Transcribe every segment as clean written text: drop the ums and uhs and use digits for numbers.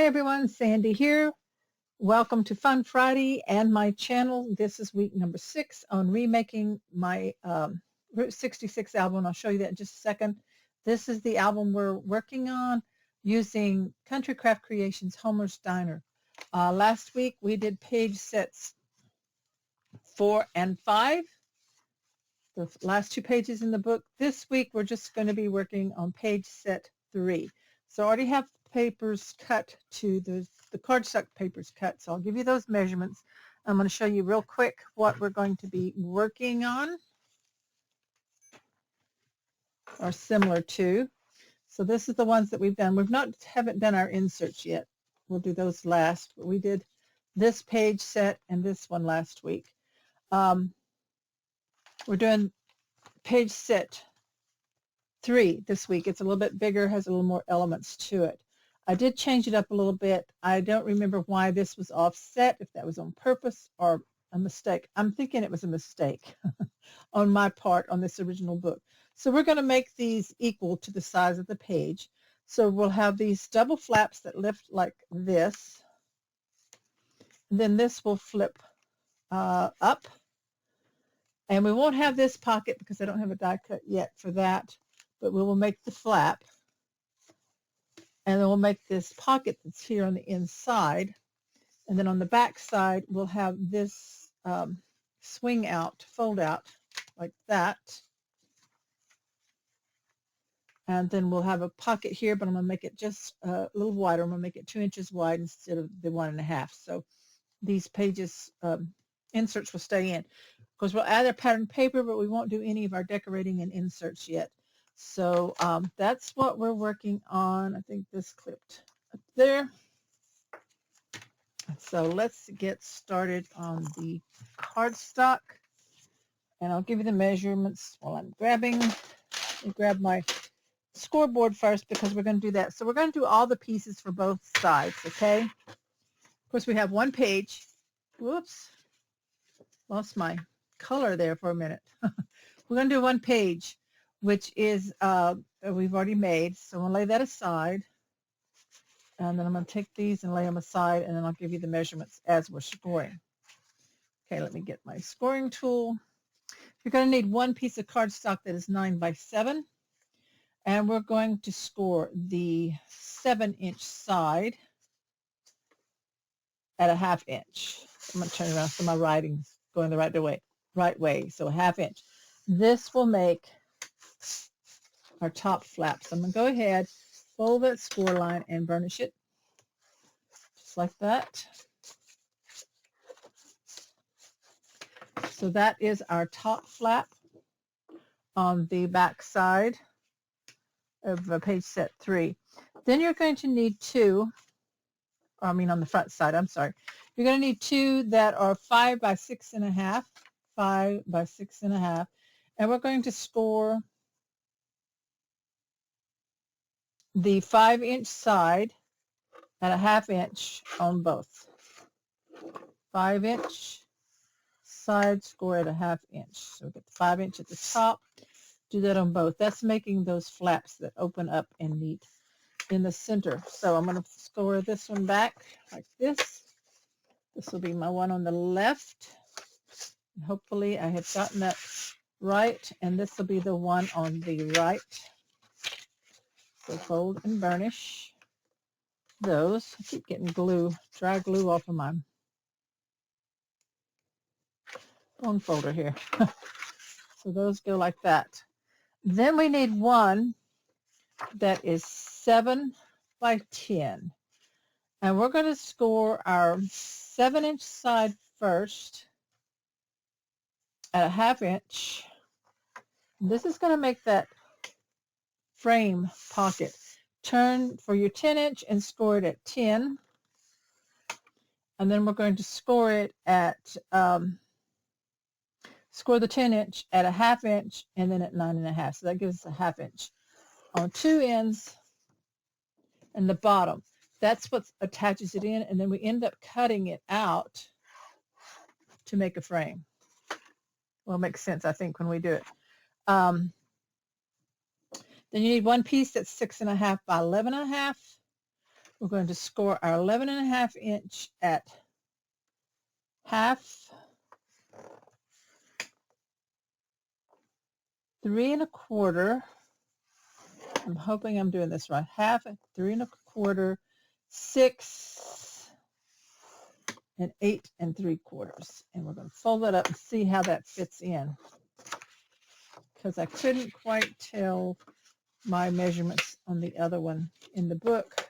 everyone, Sandy here. Welcome to Fun Friday and my channel. This is week number 6 on remaking my Route 66 album. I'll show you that in just a second. This is the album we're working on using Country Craft Creations Homer's Diner. Last week we did page sets 4 and 5, the last 2 pages in the book. This week we're just going to be working on page set 3. So I already have papers cut to the cardstock papers cut, so I'll give you those measurements. I'm going to show you real quick what we're going to be working on or similar to. So this is the ones that we've done. Haven't done our inserts yet. We'll do those last, but we did this page set and this one last week. We're doing page set 3 this week. It's a little bit bigger, has a little more elements to it. I did change it up a little bit. I don't remember why this was offset, if that was on purpose or a mistake. I'm thinking it was a mistake on my part on this original book. So we're going to make these equal to the size of the page. So we'll have these double flaps that lift like this. And then this will flip up. And we won't have this pocket because I don't have a die cut yet for that. But we will make the flap. And then we'll make this pocket that's here on the inside. And then on the back side, we'll have this swing out, fold out like that. And then we'll have a pocket here, but I'm going to make it just a little wider. I'm going to make it 2 inches wide instead of the 1.5. So these pages, inserts will stay in. Of course, we'll add our pattern paper, but we won't do any of our decorating and inserts yet. So that's what we're working on. I think this clipped up there. So let's get started on the cardstock. And I'll give you the measurements while I'm grabbing. I'll grab my scoreboard first because we're going to do that. So we're going to do all the pieces for both sides, okay? Of course, we have one page. Whoops. Lost my color there for a minute. We're going to do one page, which is we've already made. So I'm going to lay that aside. And then I'm going to take these and lay them aside, and then I'll give you the measurements as we're scoring. Okay, let me get my scoring tool. You're going to need one piece of cardstock that is 9 by 7. And we're going to score the 7-inch side at a 1/2 inch. I'm going to turn around so my writing's going the right way. So a 1/2 inch. This will make our top flap. So I'm going to go ahead, fold that score line and burnish it just like that. So that is our top flap on the back side of page set 3. Then you're going to need 2, on the front side, I'm sorry. You're going to need 2 that are 5 by 6.5, 5 by 6.5, and we're going to score the 5-inch side at a 1/2 inch on both. 5-inch side, score at a 1/2 inch. So we get the 5 inch at the top. Do that on both. That's making those flaps that open up and meet in the center. So I'm going to score this one back like this. This will be my one on the left. Hopefully I have gotten that right. And this will be the one on the right. So fold and burnish those. I keep getting dry glue off of my bone folder here. So those go like that. Then we need one that is 7 by 10. And we're going to score our 7-inch side first at a 1/2 inch. This is going to make that frame pocket. Turn for your 10-inch and score it at 10. And then we're going to score it at score the 10-inch at a 1/2 inch and then at 9.5. So that gives us a 1/2 inch on 2 ends and the bottom. That's what attaches it in, and then we end up cutting it out to make a frame. Well, it makes sense, I think, when we do it. Then you need one piece that's 6.5 by 11.5. We're going to score our 11.5 inch at half, 3 1/4. I'm hoping I'm doing this right. Half, 3 1/4, 6, and 8 3/4. And we're going to fold that up and see how that fits in, because I couldn't quite tell my measurements on the other one in the book.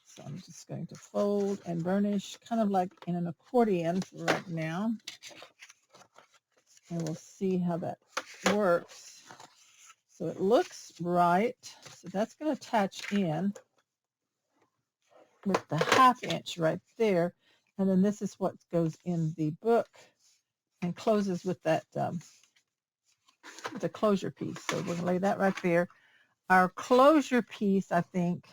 So I'm just going to fold and burnish, kind of like in an accordion for right now. And we'll see how that works. So it looks right. So that's going to attach in with the 1/2 inch right there. And then this is what goes in the book and closes with that, the closure piece. So we're going to lay that right there. Our closure piece, I think,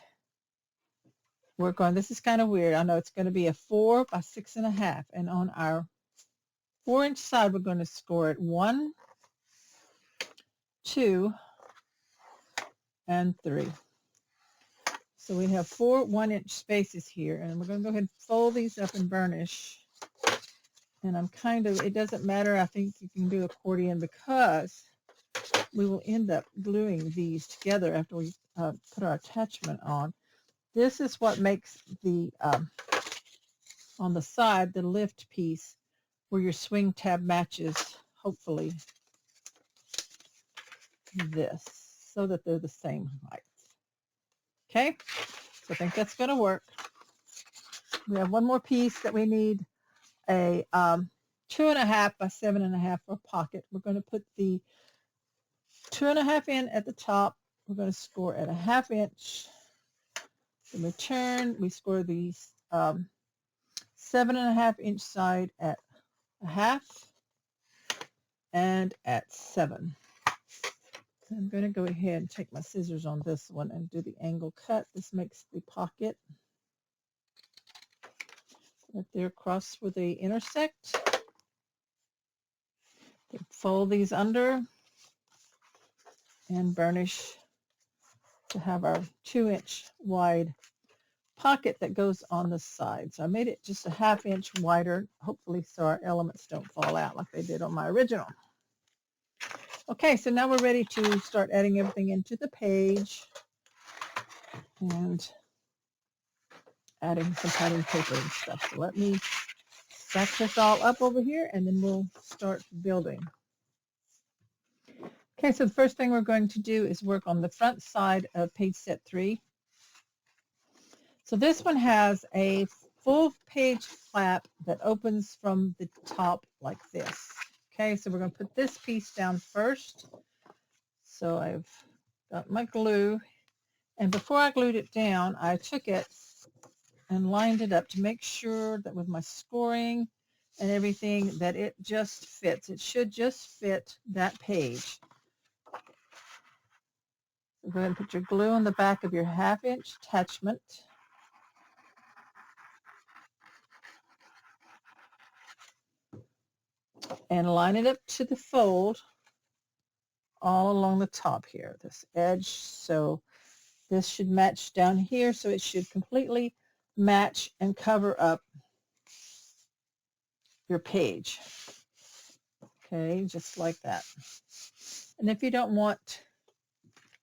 we're going, this is kind of weird. I know it's going to be a 4 by 6.5. And on our 4-inch side, we're going to score it 1, 2, and 3. So we have 4 1-inch spaces here, and we're going to go ahead and fold these up and burnish. And I'm kind of, it doesn't matter, I think you can do accordion, because we will end up gluing these together after we put our attachment on. This is what makes the, on the side, the lift piece where your swing tab matches, hopefully, this, so that they're the same height. Okay, so I think that's going to work. We have one more piece that we need, a 2.5 by 7.5 for a pocket. We're going to put the 2.5 in at the top. We're going to score at a 1/2 inch. In return, we score the 7.5 inch side at a 1/2 and at 7. So I'm going to go ahead and take my scissors on this one and do the angle cut. This makes the pocket right there across where they intersect. Fold these under and burnish to have our 2-inch wide pocket that goes on the side. So I made it just a 1/2 inch wider, hopefully so our elements don't fall out like they did on my original. Okay, so now we're ready to start adding everything into the page and adding some pattern paper and stuff. So let me stack this all up over here, and then we'll start building. Okay, so the first thing we're going to do is work on the front side of page set 3. So this one has a full page flap that opens from the top like this. Okay, so we're going to put this piece down first. So I've got my glue, and before I glued it down, I took it and lined it up to make sure that with my scoring and everything that it just fits. It should just fit that page. So go ahead and put your glue on the back of your 1/2 inch attachment. And line it up to the fold all along the top here, this edge. So this should match down here, so it should completely match and cover up your page. Okay, just like that. And if you don't want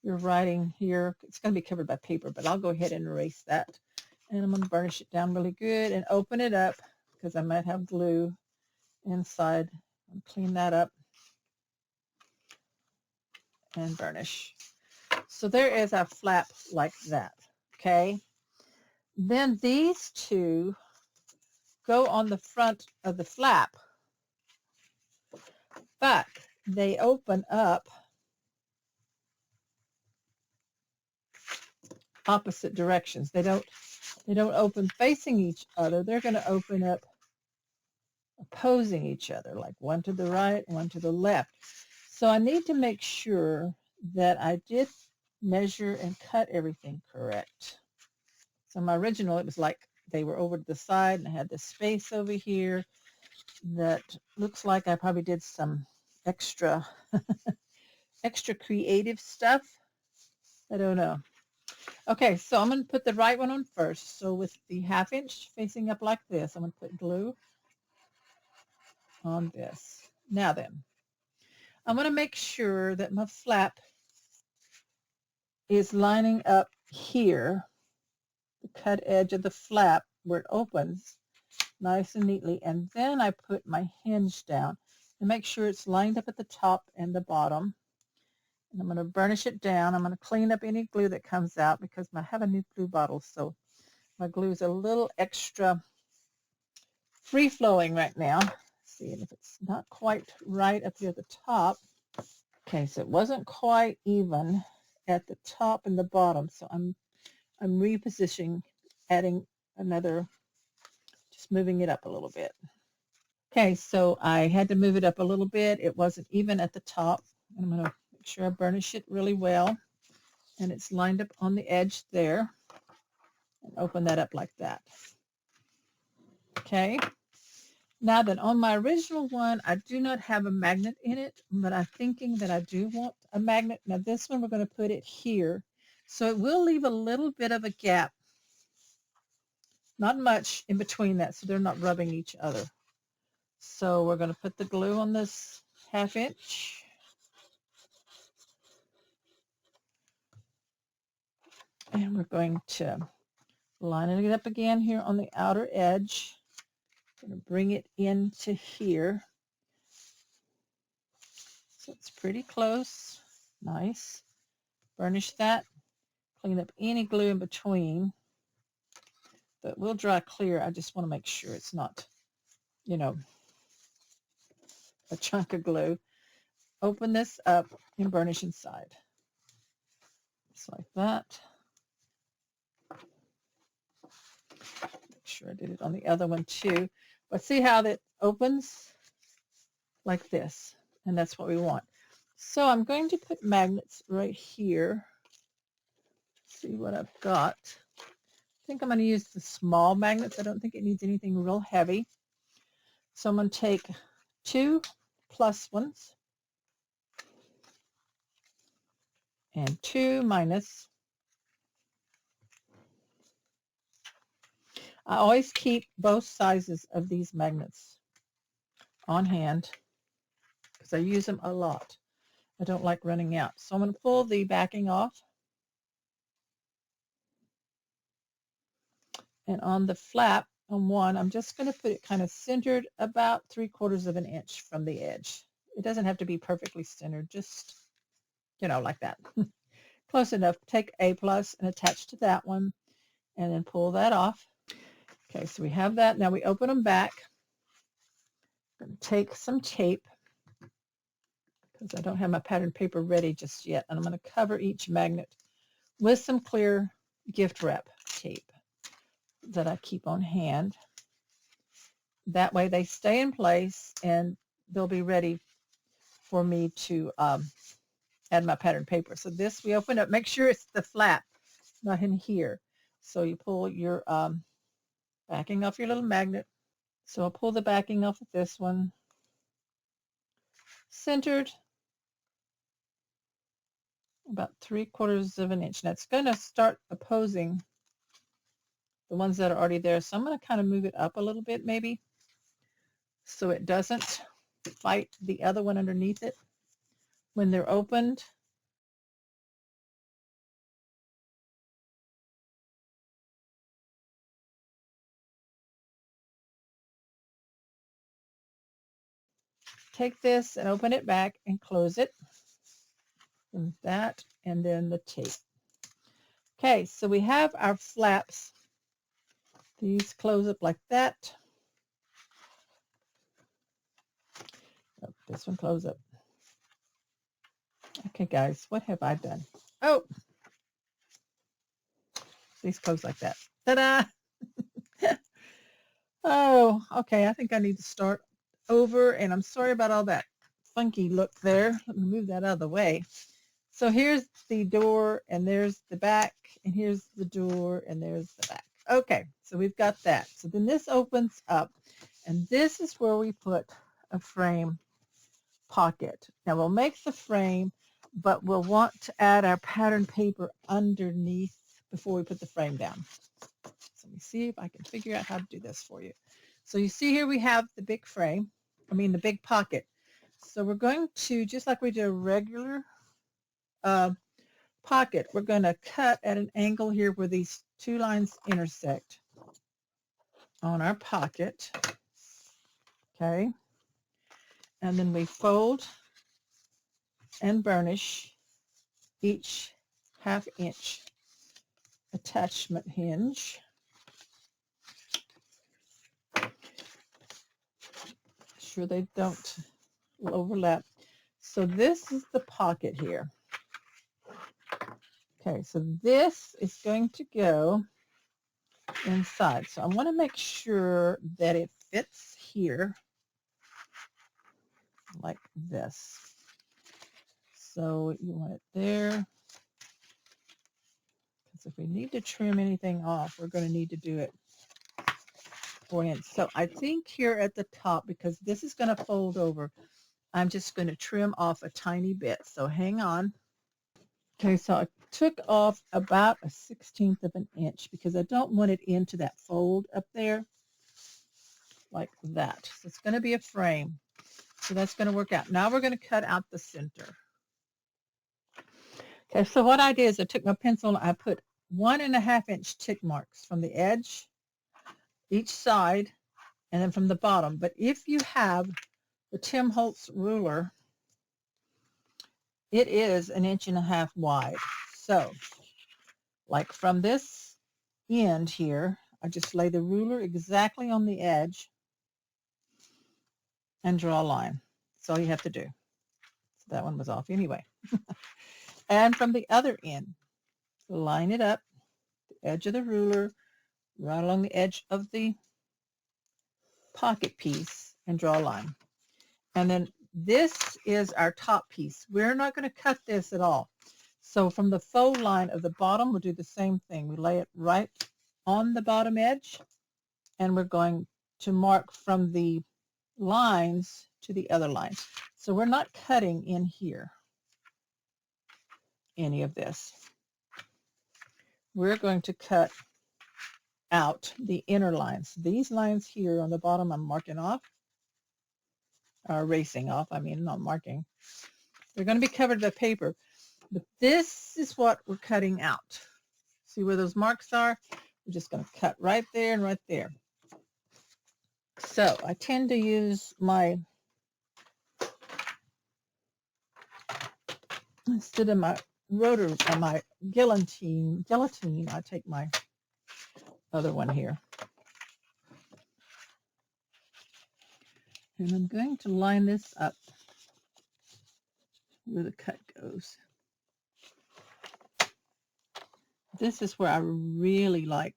your writing here, it's going to be covered by paper, but I'll go ahead and erase that. And I'm going to burnish it down really good and open it up, because I might have glue inside. And clean that up and burnish. So there is our flap like that. Okay. Then these two go on the front of the flap, but they open up opposite directions. They don't open facing each other. They're going to open up opposing each other, like one to the right, one to the left. So I need to make sure that I did measure and cut everything correct. So my original, it was like they were over to the side, and I had this space over here that looks like I probably did some extra extra creative stuff. I don't know. Okay, so I'm going to put the right one on first. So with the 1/2 inch facing up like this, I'm going to put glue on this. Now then, I'm going to make sure that my flap is lining up here, the cut edge of the flap where it opens nice and neatly, and then I put my hinge down and make sure it's lined up at the top and the bottom. And I'm going to burnish it down. I'm going to clean up any glue that comes out because I have a new glue bottle, so my glue is a little extra free-flowing right now. See if it's not quite right up here at the top. Okay, so it wasn't quite even at the top and the bottom, so I'm repositioning, adding another, just moving it up a little bit. Okay, so I had to move it up a little bit. It wasn't even at the top. I'm going to make sure I burnish it really well, and it's lined up on the edge there, and open that up like that. Okay. Now then, on my original one, I do not have a magnet in it, but I'm thinking that I do want a magnet. Now this one, we're going to put it here. So it will leave a little bit of a gap, not much in between that, so they're not rubbing each other. So we're going to put the glue on this 1/2 inch. And we're going to line it up again here on the outer edge. I'm going to bring it into here. So it's pretty close. Nice. Burnish that. Clean up any glue in between. But we'll dry clear. I just want to make sure it's not, you know, a chunk of glue. Open this up and burnish inside. Just like that. Make sure I did it on the other one too. But see how that opens? Like this. And that's what we want. So I'm going to put magnets right here. See what I've got. I think I'm going to use the small magnets. I don't think it needs anything real heavy. So I'm going to take 2 plus ones and 2 minus. I always keep both sizes of these magnets on hand because I use them a lot. I don't like running out. So I'm going to pull the backing off. And on the flap, on one, I'm just going to put it kind of centered about 3/4 of an inch from the edge. It doesn't have to be perfectly centered, just, you know, like that. Close enough. Take A plus and attach to that one and then pull that off. Okay, so we have that. Now we open them back. I'm going to take some tape because I don't have my pattern paper ready just yet. And I'm going to cover each magnet with some clear gift wrap tape that I keep on hand. That way they stay in place and they'll be ready for me to add my pattern paper. So this we open up. Make sure it's the flap, not in here. So you pull your backing off your little magnet. So I'll pull the backing off of this one. Centered about 3/4 of an inch. Now it's going to start opposing the ones that are already there. So I'm going to kind of move it up a little bit maybe so it doesn't fight the other one underneath it when they're opened. Take this and open it back and close it. And that, and then the tape. Okay, so we have our flaps. These close up like that. Oh, this one close up. Okay, guys, what have I done? Oh, these close like that. Ta-da! Oh, okay, I think I need to start over, and I'm sorry about all that funky look there. Let me move that out of the way. So here's the door, and there's the back, and here's the door, and there's the back. Okay, so we've got that. So then this opens up, and this is where we put a frame pocket. Now we'll make the frame, but we'll want to add our pattern paper underneath before we put the frame down. So let me see if I can figure out how to do this for you. So you see here we have the big frame, the big pocket. So we're going to, just like we do a regular pocket, we're going to cut at an angle here where these two lines intersect on our pocket. Okay. And then we fold and burnish each 1/2 inch attachment hinge. Sure they don't overlap. So this is the pocket here. Okay, so this is going to go inside. So I want to make sure that it fits here like this. So you want it there. Because if we need to trim anything off, we're going to need to do it beforehand. So I think here at the top, because this is going to fold over, I'm just going to trim off a tiny bit. So hang on. Okay, so I took off about a 1/16 of an inch because I don't want it into that fold up there like that. So it's going to be a frame. So that's going to work out. Now we're going to cut out the center. Okay, so what I did is I took my pencil and I put 1.5 inch tick marks from the edge, each side, and then from the bottom. But if you have the Tim Holtz ruler, it is 1.5 inches wide. So, like from this end here, I just lay the ruler exactly on the edge and draw a line. That's all you have to do. So that one was off anyway. And from the other end, line it up, the edge of the ruler, right along the edge of the pocket piece, and draw a line. And then this is our top piece. We're not going to cut this at all. So from the fold line of the bottom, we'll do the same thing. We lay it right on the bottom edge, and we're going to mark from the lines to the other lines. So we're not cutting in here any of this. We're going to cut out the inner lines. These lines here on the bottom I'm marking off, or erasing off, not marking. They're going to be covered by paper. But this is what we're cutting out. See where those marks are? We're just going to cut right there and right there. So I tend to use my, instead of my rotor or my guillotine, I take my other one here. And I'm going to line this up where the cut goes. This is where I really like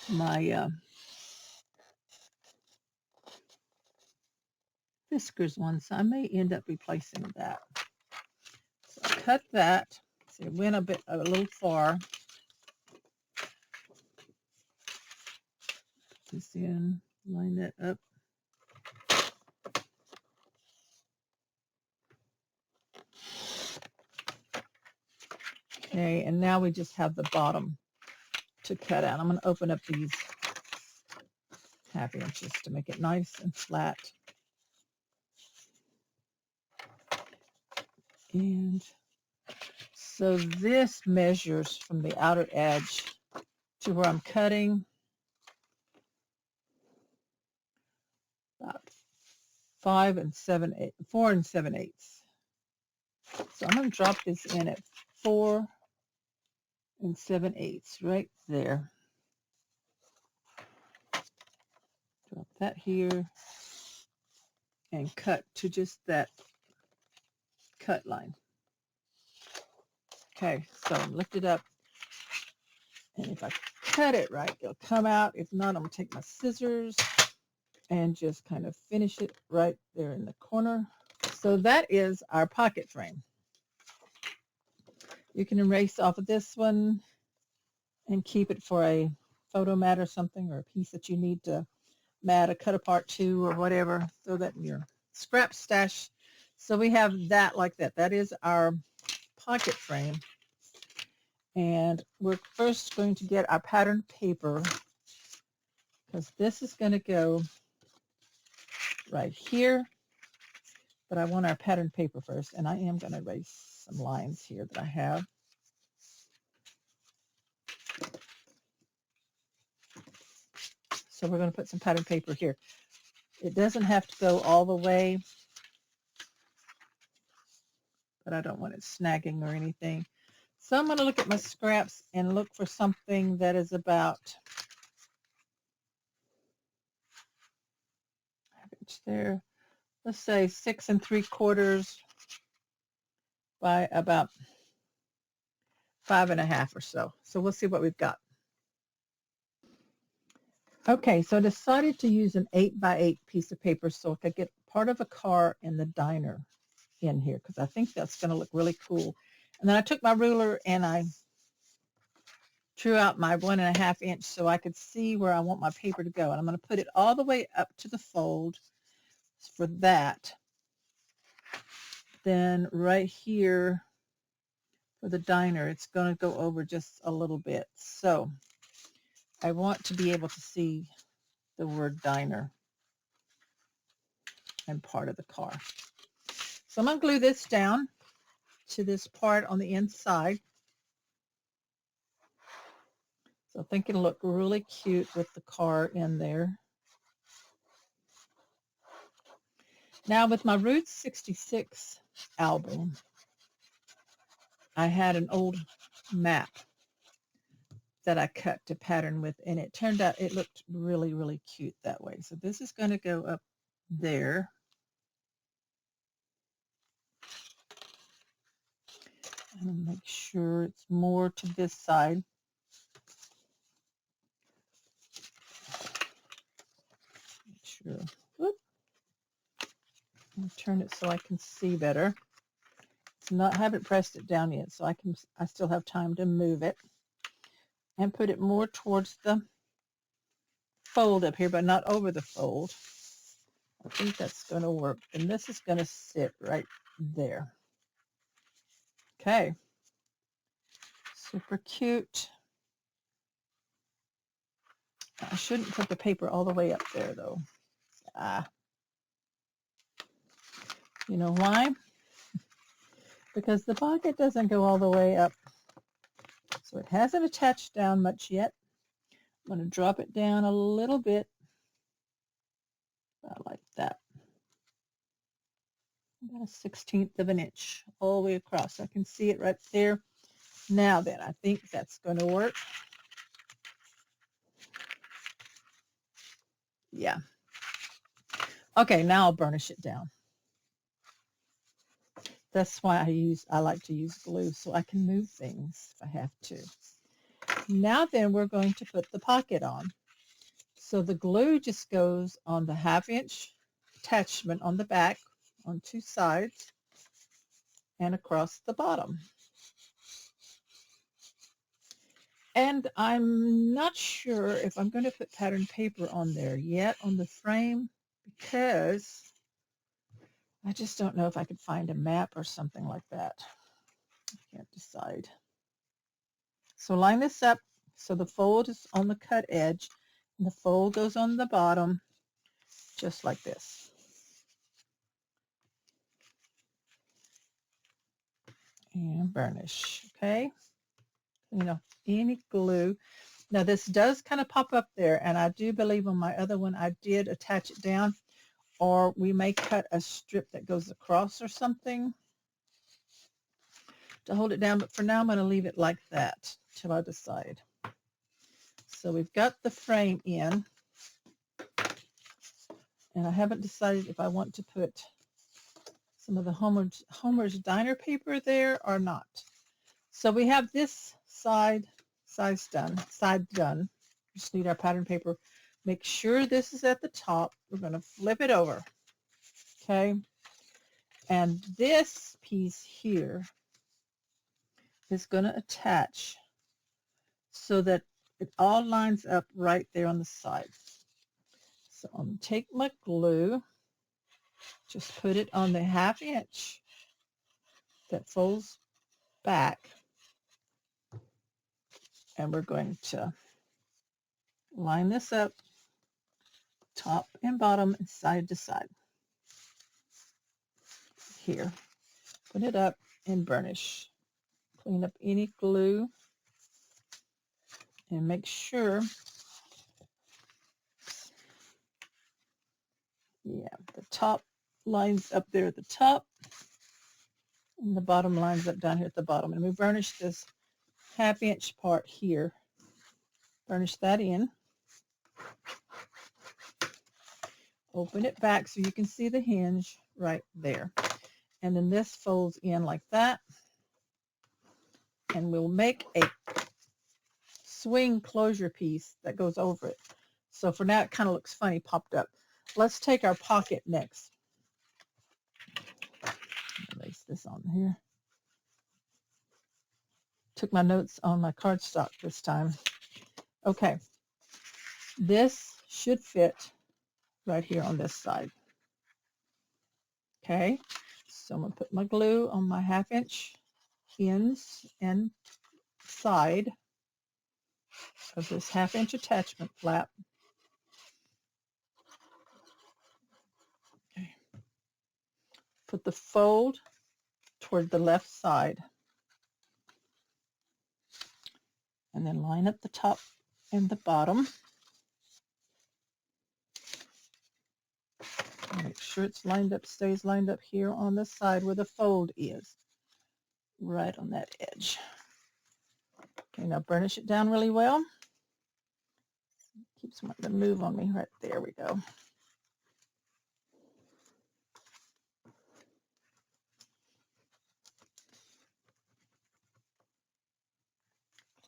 my Fiskars one, so I may end up replacing that. So I cut that. See, it went a little far. This in, line that up. Okay, and now we just have the bottom to cut out. I'm going to open up these 1/2 inches to make it nice and flat. And so this measures from the outer edge to where I'm cutting about 4 7/8. So I'm going to drop this in at 4 7/8 right there. Drop that here and cut to just that cut line. Okay, so lift it up, and if I cut it right, it'll come out. If not, I'm going to take my scissors and just kind of finish it right there in the corner. So that is our pocket frame. You can erase off of this one and keep it for a photo mat or something, or a piece that you need to mat a cut apart to or whatever. Throw that in your scrap stash. So we have that like that. That is our pocket frame. And we're first going to get our pattern paper, because this is going to go right here. But I want our pattern paper first, and I am going to erase some lines here that I have. So we're going to put some pattern paper here. It doesn't have to go all the way, but I don't want it snagging or anything. So I'm going to look at my scraps and look for something that is about there. Let's say 6 3/4 by about 5 1/2 or so. So we'll see what we've got. Okay, so I decided to use an 8 by 8 piece of paper so I could get part of a car in the diner in here, because I think that's going to look really cool. And then I took my ruler and I drew out my 1 1/2 inch so I could see where I want my paper to go. And I'm going to put it all the way up to the fold for that. Then right here for the diner, it's going to go over just a little bit. So I want to be able to see the word diner and part of the car. So I'm going to glue this down to this part on the inside. So I think it'll look really cute with the car in there. Now with my Route 66 album, I had an old map that I cut to pattern with, and it turned out it looked really, really cute that way. So this is going to go up there. And make sure it's more to this side. Make sure. Whoop. Turn it so I can see better. It's not, haven't pressed it down yet, so I still have time to move it and put it more towards the fold up here, but not over the fold. I think that's going to work. And this is going to sit right there. Okay. Super cute. I shouldn't put the paper all the way up there, though. You know why? Because the pocket doesn't go all the way up. So it hasn't attached down much yet. I'm going to drop it down a little bit. About like that. About a 1/16 of an inch all the way across. I can see it right there. Now then, I think that's going to work. Yeah. Okay, now I'll burnish it down. That's why I like to use glue, so I can move things if I have to. Now then, we're going to put the pocket on. So the glue just goes on the 1/2 inch attachment on the back on 2 sides and across the bottom. And I'm not sure if I'm going to put pattern paper on there yet on the frame, because I just don't know if I could find a map or something like that. I can't decide. So line this up so the fold is on the cut edge and the fold goes on the bottom, just like this. And burnish, okay? You know, any glue. Now this does kind of pop up there, and I do believe on my other one I did attach it down, or we may cut a strip that goes across or something to hold it down, but for now I'm going to leave it like that till I decide. So we've got the frame in, and I haven't decided if I want to put some of the Homer's Diner paper there or not. So we have this side done. Just need our pattern paper. Make sure this is at the top. We're going to flip it over. Okay. And this piece here is going to attach so that it all lines up right there on the side. So I'm going to take my glue, just put it on the 1/2 inch that folds back, and we're going to line this up top and bottom and side to side. Here, put it up and burnish. Clean up any glue and make sure, yeah, the top lines up there at the top and the bottom lines up down here at the bottom. And we burnish this 1/2 inch part here. Burnish that in. Open it back so you can see the hinge right there. And then this folds in like that. And we'll make a swing closure piece that goes over it. So for now it kind of looks funny popped up. Let's take our pocket next. Lace this on here. Took my notes on my cardstock this time. Okay, this should fit right here on this side. Okay, so I'm going to put my glue on my 1/2 inch ends and side of this 1/2 inch attachment flap. Okay. Put the fold toward the left side. And then line up the top and the bottom. Make sure it's lined up, stays lined up here on the side where the fold is. Right on that edge. Okay, now burnish it down really well. Keeps wanting to move on me. Right there we go.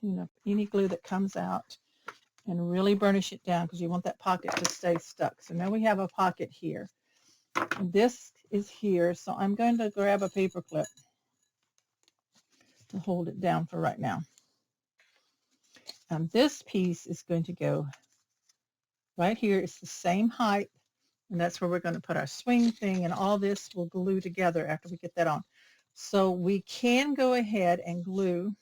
Clean up any glue that comes out and really burnish it down because you want that pocket to stay stuck. So now we have a pocket here. And this is here, so I'm going to grab a paper clip to hold it down for right now. And this piece is going to go right here. It's the same height, and that's where we're going to put our swing thing, and all this will glue together after we get that on. So we can go ahead and glue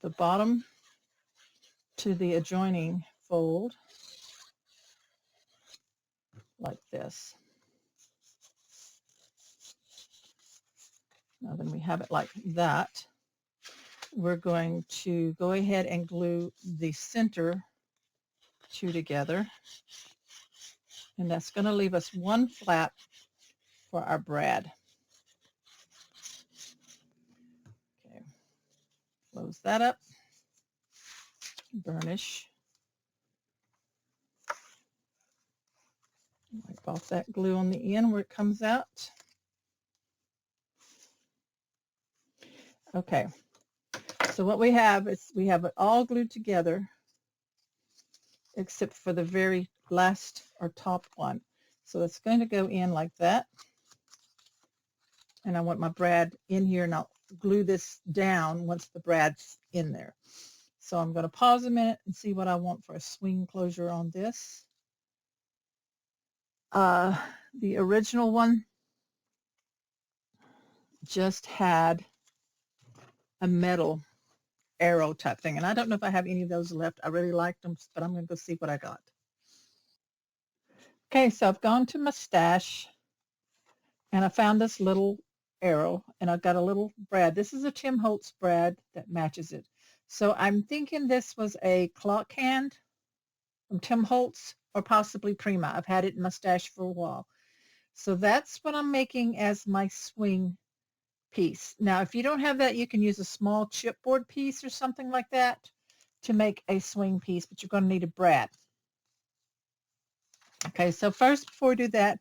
the bottom to the adjoining fold like this. Now then we have it like that. We're going to go ahead and glue the center two together. And that's going to leave us one flap for our brad. Okay, close that up. Burnish. Wipe off that glue on the end where it comes out. Okay, so what we have is we have it all glued together except for the very last or top one. So it's going to go in like that. And I want my brad in here, and I'll glue this down once the brad's in there. So I'm going to pause a minute and see what I want for a swing closure on this. The original one just had a metal arrow type thing, and I don't know if I have any of those left. I really liked them, but I'm going to go see what I got. Okay, so I've gone to my stash, and I found this little arrow, and I've got a little brad. This is a Tim Holtz brad that matches it. So I'm thinking this was a clock hand from Tim Holtz or possibly Prima. I've had it in my stash for a while. So that's what I'm making as my swing piece. Now, if you don't have that, you can use a small chipboard piece or something like that to make a swing piece, but you're going to need a brad. Okay, so first, before we do that,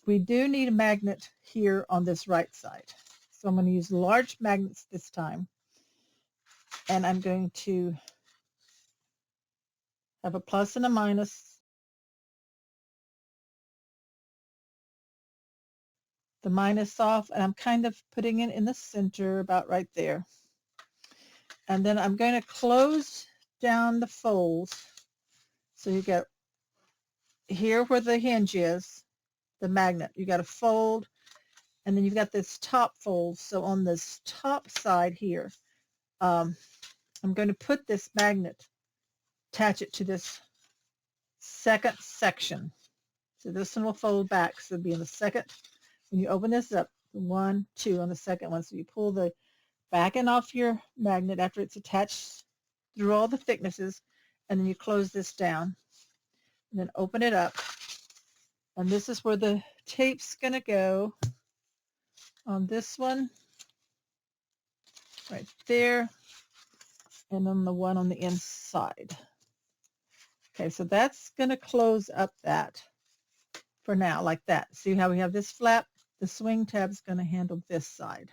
we do need a magnet here on this right side. So I'm going to use large magnets this time. And I'm going to have a plus and a minus. The minus off, and I'm kind of putting it in the center about right there. And then I'm going to close down the folds. So you get here where the hinge is, the magnet. You got to fold and then you've got this top fold. So on this top side here, I'm going to put this magnet, attach it to this second section. So this one will fold back, so it'll be in the second. When you open this up, 1, 2 on the second one. So you pull the back end off your magnet after it's attached through all the thicknesses, and then you close this down, and then open it up. And this is where the tape's going to go on this one, right there, and on the one on the inside. Okay, so that's going to close up that for now, like that. See how we have this flap? The swing tab is going to handle this side.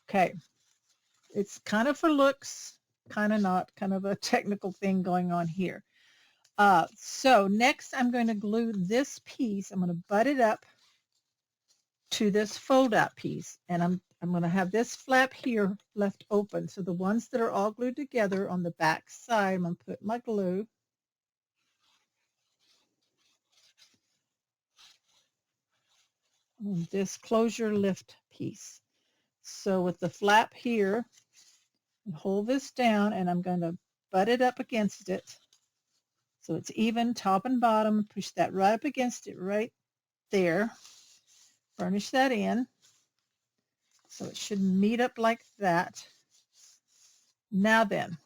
Okay, it's kind of for looks, kind of not, kind of a technical thing going on here. So next I'm going to glue this piece. I'm going to butt it up to this fold out piece, and I'm going to have this flap here left open. So the ones that are all glued together on the back side, I'm going to put my glue. On this closure lift piece. So with the flap here, hold this down, and I'm going to butt it up against it. So it's even top and bottom. Push that right up against it right there. Burnish that in. So it should meet up like that. Now then,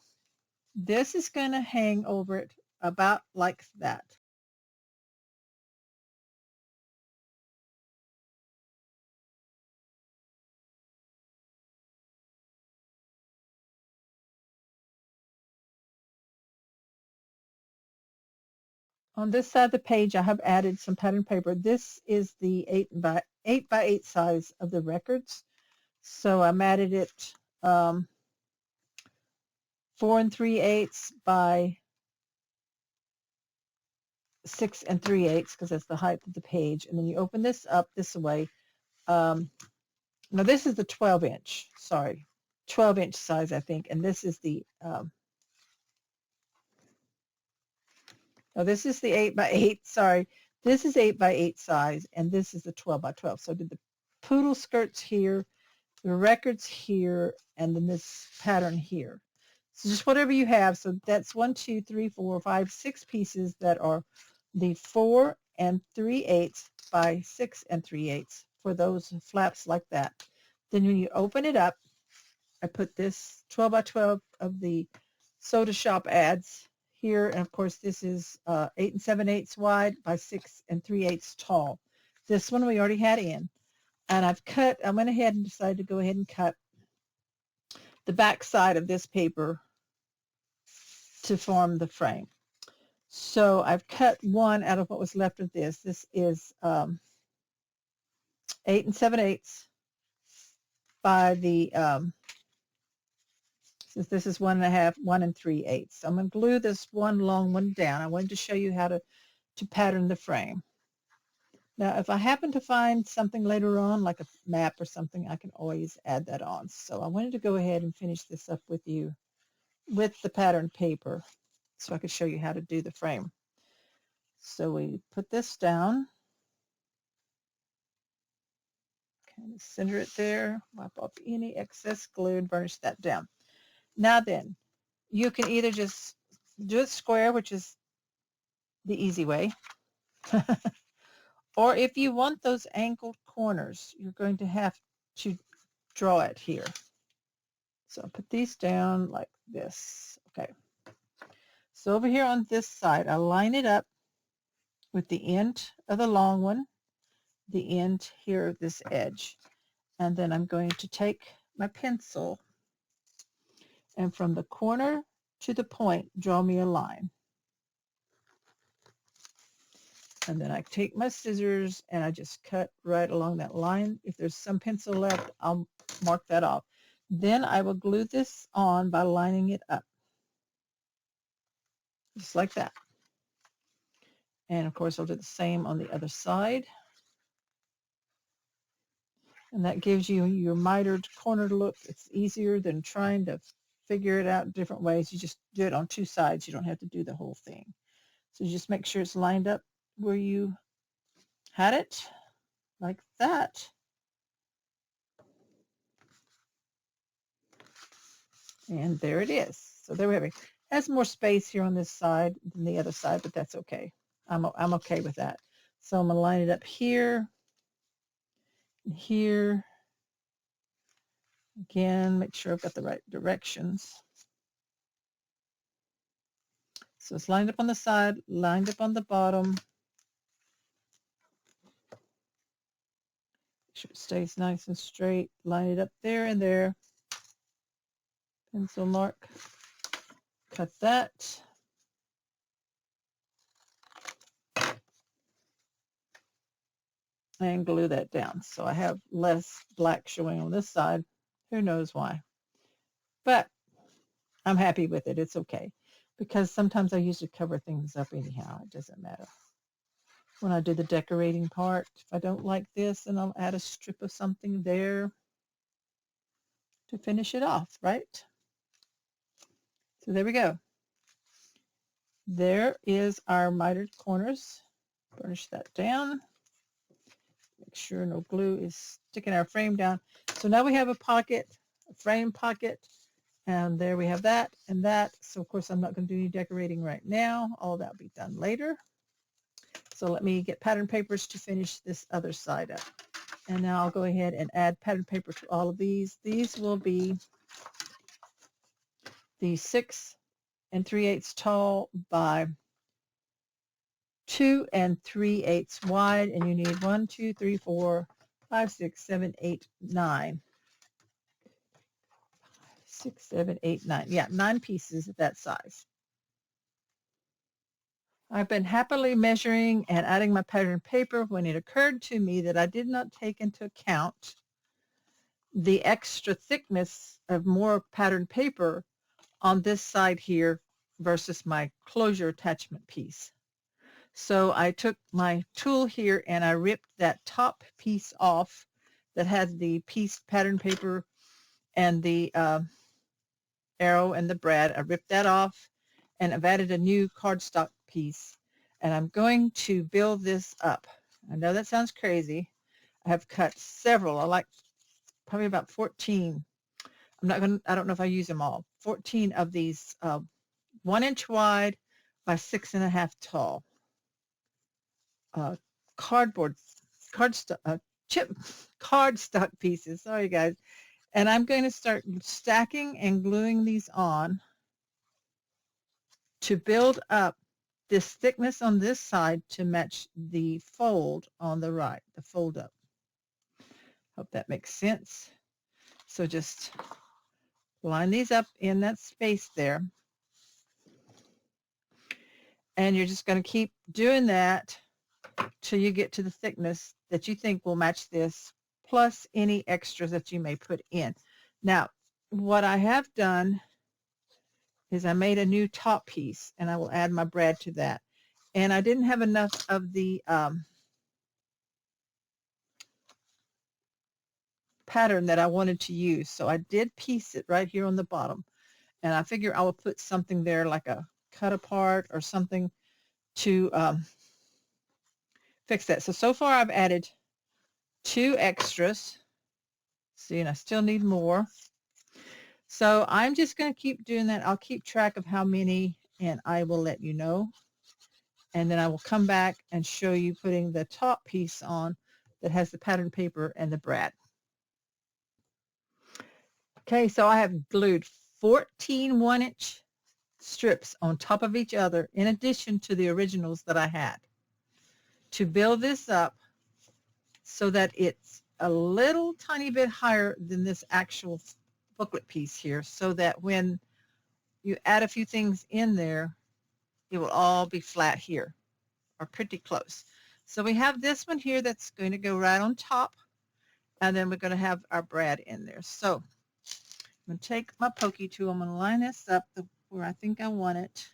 this is going to hang over it about like that. On this side of the page, I have added some pattern paper. This is the 8 by 8 size of the records. So I'm added it 4 3/8 by 6 3/8 because that's the height of the page. And then you open this up this way. Now this is the 12-inch, sorry, 12-inch size, I think. And this is the, this is the 8 by 8, sorry. This is 8 by 8 size, and this is the 12 by 12. So I did the poodle skirts here, the records here, and then this pattern here. So just whatever you have. So that's 1, 2, 3, 4, 5, 6 pieces that are the 4 3/8 by 6 3/8 for those flaps like that. Then when you open it up, I put this 12 by 12 of the Soda Shop ads here, and of course this is 8 7/8 wide by 6 3/8 tall. This one we already had in, and I went ahead and decided to go ahead and cut the back side of this paper to form the frame. So I've cut one out of what was left of this. This is 8 7/8 by the since this is 1 1/2, 1 3/8. So I'm going to glue this one long one down. I wanted to show you how to pattern the frame. Now, if I happen to find something later on, like a map or something, I can always add that on. So I wanted to go ahead and finish this up with you with the pattern paper so I could show you how to do the frame. So we put this down. Kind of center it there, wipe off any excess glue and burnish that down. Now then, you can either just do it square, which is the easy way, or if you want those angled corners, you're going to have to draw it here. So I'll put these down like this. Okay. So over here on this side, I line it up with the end of the long one, the end here of this edge. And then I'm going to take my pencil and from the corner to the point, draw me a line. And then I take my scissors and I just cut right along that line. If there's some pencil left, I'll mark that off. Then I will glue this on by lining it up. Just like that. And of course, I'll do the same on the other side. And that gives you your mitered corner look. It's easier than trying to figure it out different ways. You just do it on two sides. You don't have to do the whole thing. So just make sure it's lined up where you had it. like that. And there it is. So there we have it. It has more space here on this side than the other side, but that's okay. I'm okay with that. So I'm going to line it up here and here. Again, make sure I've got the right directions. So it's lined up on the side, lined up on the bottom. Make sure it stays nice and straight. Line it up there and there. Pencil mark. Cut that. And glue that down. So I have less black showing on this side. Who knows why? But I'm happy with it. It's okay. Because sometimes I usually cover things up anyhow. It doesn't matter. When I do the decorating part, if I don't like this, then I'll add a strip of something there to finish it off, right? So there we go. There is our mitered corners. Burnish that down. Make sure no glue is sticking our frame down. So now we have a pocket, a frame pocket, and there we have that and that. So of course I'm not going to do any decorating right now. All that will be done later. So let me get pattern papers to finish this other side up. And now I'll go ahead and add pattern paper to all of these. These will be the 6 3/8 tall by 2 3/8 wide, and you need 1, 2, 3, 4, 5, 6, 7, 8, 9. 6, 7, 8, 9. Yeah, 9 pieces of that size. I've been happily measuring and adding my pattern paper when it occurred to me that I did not take into account the extra thickness of more pattern paper on this side here versus my closure attachment piece. So I took my tool here and I ripped that top piece off that had the piece pattern paper and the arrow and the brad. I ripped that off and I've added a new cardstock piece, and I'm going to build this up. I know that sounds crazy. I have cut several. I like probably about 14. I don't know if I use them all. 14 of these 1 inch wide by 6.5 tall cardstock pieces. Sorry guys. And I'm going to start stacking and gluing these on to build up this thickness on this side to match the fold on the right, the fold up. Hope that makes sense. So just line these up in that space there. And you're just going to keep doing that till you get to the thickness that you think will match this, plus any extras that you may put in. Now, what I have done is I made a new top piece, and I will add my brad to that. And I didn't have enough of the pattern that I wanted to use, so I did piece it right here on the bottom. And I figure I will put something there like a cut apart or something to fix that. So far I've added 2 extras. See, and I still need more. So I'm just going to keep doing that. I'll keep track of how many, and I will let you know. And then I will come back and show you putting the top piece on that has the pattern paper and the brad. Okay, so I have glued 14 1-inch strips on top of each other in addition to the originals that I had to build this up so that it's a little tiny bit higher than this actual booklet piece here, so that when you add a few things in there, it will all be flat here or pretty close. So we have this one here that's going to go right on top, and then we're going to have our brad in there. So I'm going to take my pokey tool. I'm going to line this up where I think I want it.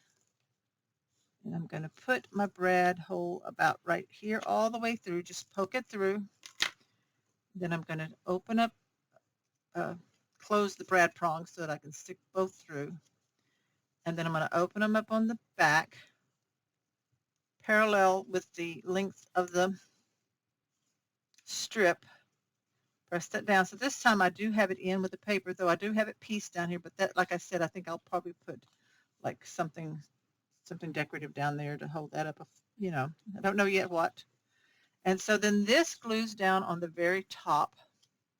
And I'm going to put my brad hole about right here all the way through. Just poke it through. Then I'm going to open up, close the brad prongs so that I can stick both through. And then I'm going to open them up on the back, parallel with the length of the strip. Press that down. So this time I do have it in with the paper, though I do have it pieced down here, but that, like I said, I think I'll probably put like something decorative down there to hold that up, you know, I don't know yet what. And so then this glues down on the very top.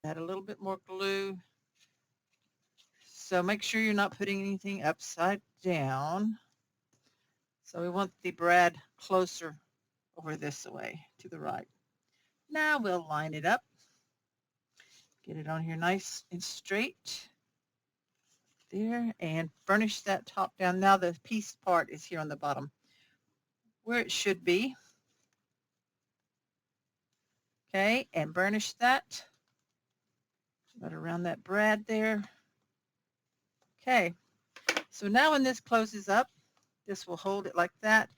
Add a little bit more glue. So make sure you're not putting anything upside down. So we want the brad closer over this way to the right. Now we'll line it up. Get it on here nice and straight. There, and burnish that top down. Now the piece part is here on the bottom where it should be. Okay, and burnish that. Right around that brad there. Okay, so now when this closes up, this will hold it like that,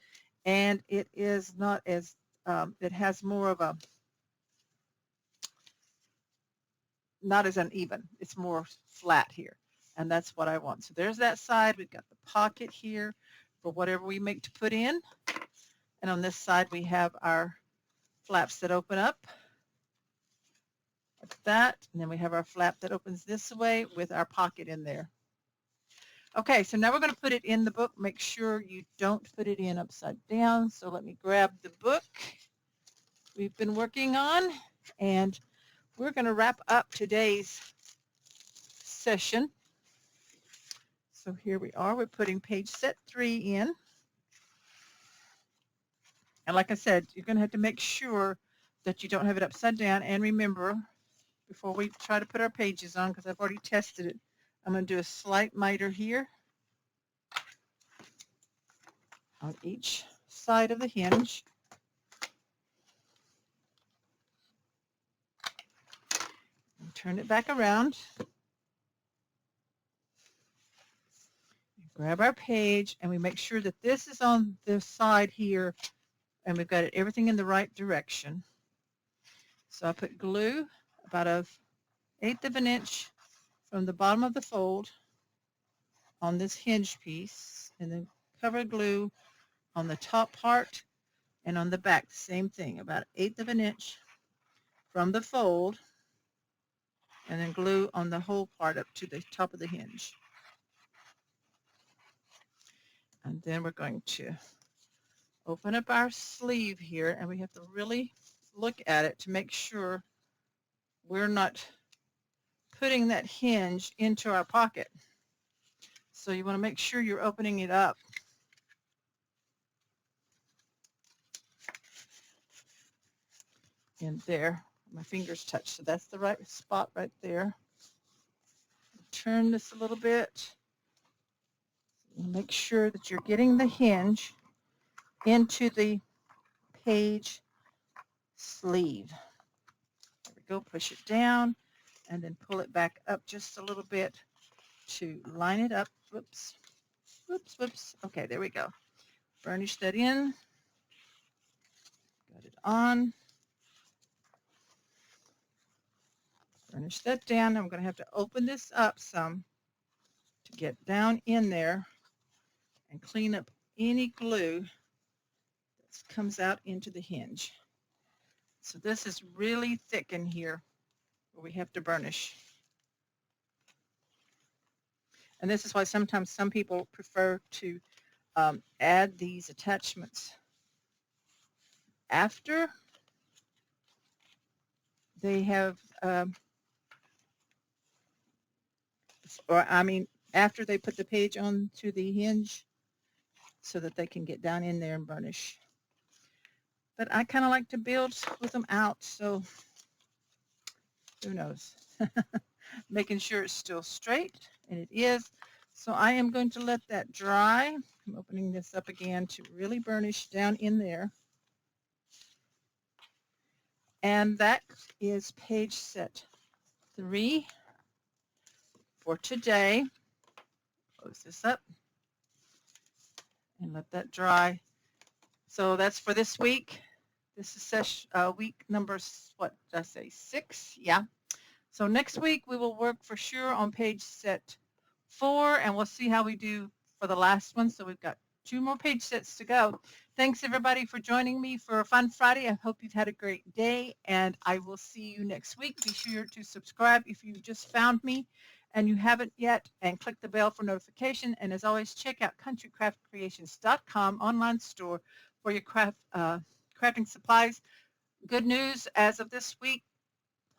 and it is not as, it has more of a, not as uneven. It's more flat here, and that's what I want. So there's that side. We've got the pocket here for whatever we make to put in, and on this side we have our flaps that open up like that, and then we have our flap that opens this way with our pocket in there. Okay, so now we're going to put it in the book. Make sure you don't put it in upside down. So let me grab the book we've been working on, and we're going to wrap up today's session. So here we are. We're putting page set 3 in. And like I said, you're going to have to make sure that you don't have it upside down. And remember, before we try to put our pages on, because I've already tested it, I'm going to do a slight miter here on each side of the hinge. And turn it back around. Grab our page, and we make sure that this is on the side here, and we've got everything in the right direction. So I put glue about 1/8 of an inch from the bottom of the fold on this hinge piece, and then cover glue on the top part and on the back, the same thing, about 1/8 of an inch from the fold, and then glue on the whole part up to the top of the hinge. And then we're going to open up our sleeve here, and we have to really look at it to make sure we're not putting that hinge into our pocket. So you want to make sure you're opening it up. In there, my fingers touch, so that's the right spot right there. Turn this a little bit. Make sure that you're getting the hinge into the page sleeve. There we go. Push it down and then pull it back up just a little bit to line it up. Whoops. Whoops, whoops. Okay, there we go. Burnish that in. Got it on. Burnish that down. I'm going to have to open this up some to get down in there and clean up any glue that comes out into the hinge. So this is really thick in here where we have to burnish. And this is why sometimes some people prefer to add these attachments after they have, after they put the page onto the hinge, so that they can get down in there and burnish. But I kind of like to build with them out, so who knows. Making sure it's still straight, and it is. So I am going to let that dry. I'm opening this up again to really burnish down in there. And that is page set 3 for today. Close this up and let that dry. So that's for this week. This is week number, what did I say, 6? Yeah. So next week we will work for sure on page set 4, and we'll see how we do for the last one. So we've got 2 more page sets to go. Thanks everybody for joining me for a fun Friday. I hope you've had a great day, and I will see you next week. Be sure to subscribe if you just found me and you haven't yet, and click the bell for notification. And as always, check out countrycraftcreations.com online store for your crafting supplies. Good news, as of this week,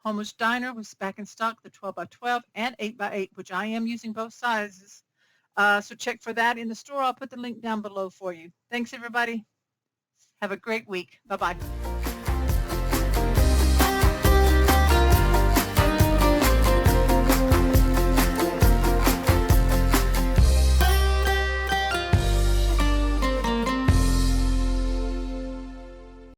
Homer's Diner was back in stock, the 12 by 12 and 8 by 8, which I am using both sizes. So check for that in the store. I'll put the link down below for you. Thanks, everybody. Have a great week. Bye-bye.